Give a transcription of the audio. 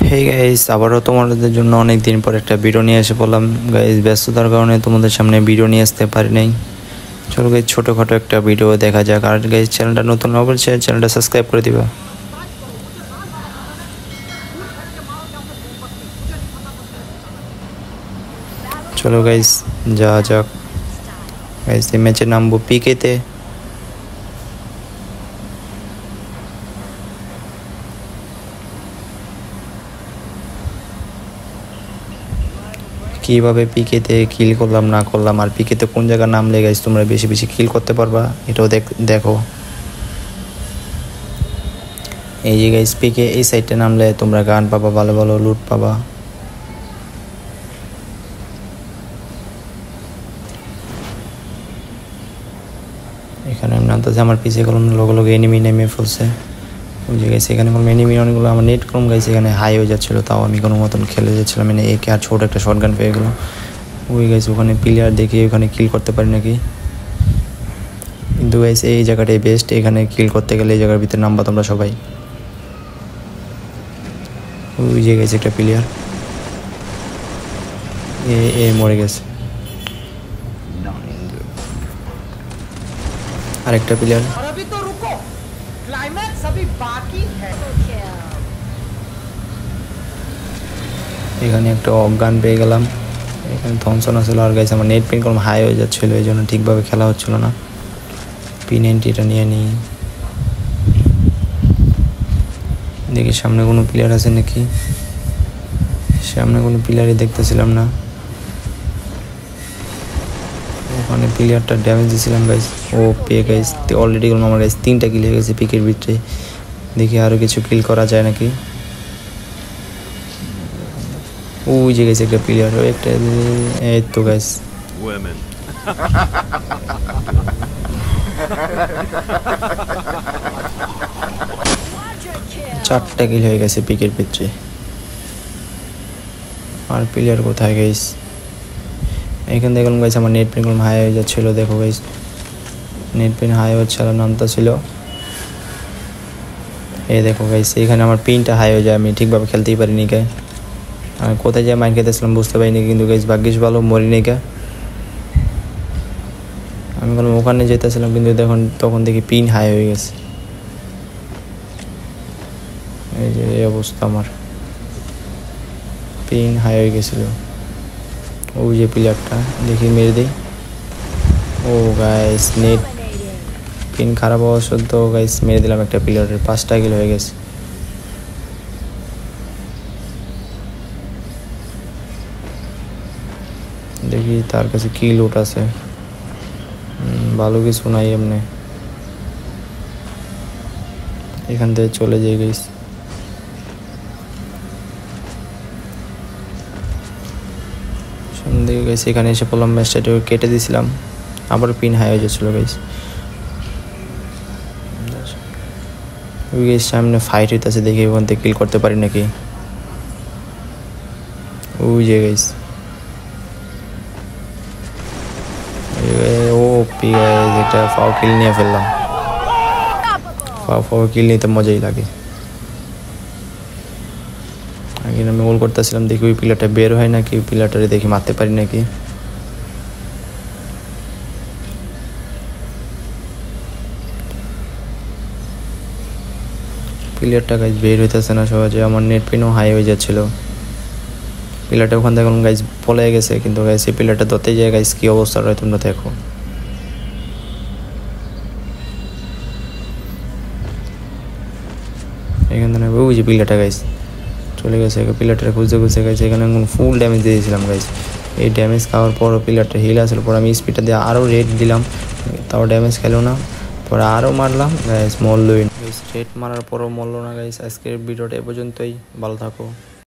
Hey guys, আবারও তোমাদের জন্য অনেক দিন পর একটা ভিডিও নিয়ে এসে পড়লাম গাইস। ব্যস্ততার কারণে তোমাদের সামনে ভিডিও নিয়ে আসতে পারি নাই। চলো গাইস, ছোটোখাটো একটা ভিডিও দেখা যাক। আর গাইস, চ্যানেলটা নতুন অবশ্যই চ্যানেলটা সাবস্ক্রাইব করে দিবা। চলো গাইস, যাওয়া যাক। গাইস, এই ম্যাচে নামবো পিকেতে। কীভাবে পিকেতে কিল করলাম না করলাম, আর পিকেতে কোন জায়গায় নামলে গাইস তোমরা বেশি বেশি কিল করতে পারবা, এটাও দেখো। এই যে গাইস, পিকে এই সাইডে নামলে তোমরা গান পাবা, ভালো ভালো লুট পাবা। এখানে নামতেছে, আমার পিছিয়ে কলম লগে লগে এনিমি নেমে ফেলছে। ওই যে গাইস, এখানে কোনো এনিমি অনেকগুলো, আমার নেট কম গাইস, এখানে হাই হয়ে যাচ্ছিলো, তাও আমি কোনো মতন খেলে যাচ্ছিলাম। মানে একে আর ছোট একটা শর্ট গান পেয়ে গেলো। ওই গাইস, ওখানে প্লেয়ার দেখে ওখানে কিল করতে পারি নাকি, কিন্তু গাইস এই জায়গাটাই বেস্ট। এখানে কিল করতে গেলে এই জায়গার ভিতরে নামবা তোমরা সবাই। ওই যে গাইস, একটা প্লেয়ার এ মরে গেছে। আরেকটা প্লেয়ার। এখানে একটা অজ্ঞান পেয়ে গেলাম। এখানে থমসন আসলে, আর গাইছে আমার নেট পিন কোনো হাই হয়ে যাচ্ছিলো, এই জন্য ঠিকভাবে খেলা হচ্ছিলো না। P90টা নিয়ে নিই, দেখি সামনে কোনো প্লেয়ার আছে নাকি। সামনে কোনো প্লেয়ারই দেখতেছিলাম না। ওখানে প্লেয়ারটা ড্যামেজ দিয়েছিলাম গাইস। ও পেয়ে গাইস, অলরেডি আমার গাইস 3টা কিল হয়ে গেছে পিকের ভিতরে। দেখি আরও কিছু কিল করা যায় নাকি। ওই যে গেছে একটা প্লেয়ার, একটা এই তো গাইস। চারটা কিল হয়ে গেছে পিকের ভিতরে। আর প্লেয়ার কোথায় গাইস? এখানে দেখলাম গাইস, আমার নেট পিন হাই হয়ে যাচ্ছিল। দেখো গাইস, নেট পিন হাই হচ্ছিল, নামটা ছিল। এই দেখো গাইস, এখানে আমার পিনটা হাই হয়ে যায়, আমি ঠিকভাবে খেলতেই পারিনি গাই। আর কোথায় যায় মাইন খেতেছিলাম বুঝতে পারিনি, কিন্তু গাইস ভাগ্যিস ভালো মরিনি গা। আমি বললাম ওখানে যেতেছিলাম, কিন্তু তখন দেখি পিন হাই হয়ে গেছে। এই যে এই অবস্থা, আমার পিন হাই হয়ে গেছিল। ওই যে প্লেয়ারটা, দেখি মেরে দিই। ও গাইস, নেট পিন খারাপ হওয়া সত্ত্বেও গাইস মেরে দিলাম একটা প্লেয়ারের। 5টা কিল হয়ে গেছে। দেখি তার কাছে কি লুট আছে। ভালো কিছু নাই এমনি। এখান থেকে চলে যাই গাইস। সন্ধ্যে গাইস, এখানে এসে পড়লাম, ম্যাচটা কেটে দিয়েছিলাম, আবার পিন হাই হয়ে যাচ্ছিল গাইস। ওই গাইস, সামনে ফাইট হইতেছে, দেখি ওখান থেকে কিল করতে পারি নাকি। ওই যে গাইস, ও পি গাইস, একটা ফাও কিল নিয়ে ফেললাম। ফাও কিল নিতে মজাই লাগে। আগে আমি গোল করতেছিলাম, দেখি ওই প্লেয়ারটা বের হয় নাকি, ওই প্লেয়ারটারে দেখি মারতে পারি নাকি। প্লেয়ারটা গাইজ বের হইতেছে না সহজে, আমার নেট পিনও হাই হয়ে যাচ্ছিল। প্লেয়ারটা ওখান থেকে গাইজ পলে গেছে, কিন্তু গাইজ এই প্লেয়ারটা ধরতে যায় গাইজ কি অবস্থা রয় তোমরা দেখো। এখান থেকে ওই যে প্লেয়ারটা গাইজ চলে গেছে, প্লেয়ারটা খুঁজতে খুঁজতে গেছে। এখানে ফুল ড্যামেজ দিয়ে দিয়েছিলাম গাইজ। এই ড্যামেজ খাওয়ার পর প্লেয়ারটা হিল আসলে পর আমি স্পিডটা দিয়ে আরও রেড দিলাম, তাও ড্যামেজ খেলো না। পরে আরও মারলাম গাইজ, মরলই না। রেড মারার পরও মরলো না গাইজ। আজকের ভিডিওটা এ পর্যন্তই, ভালো থাকো।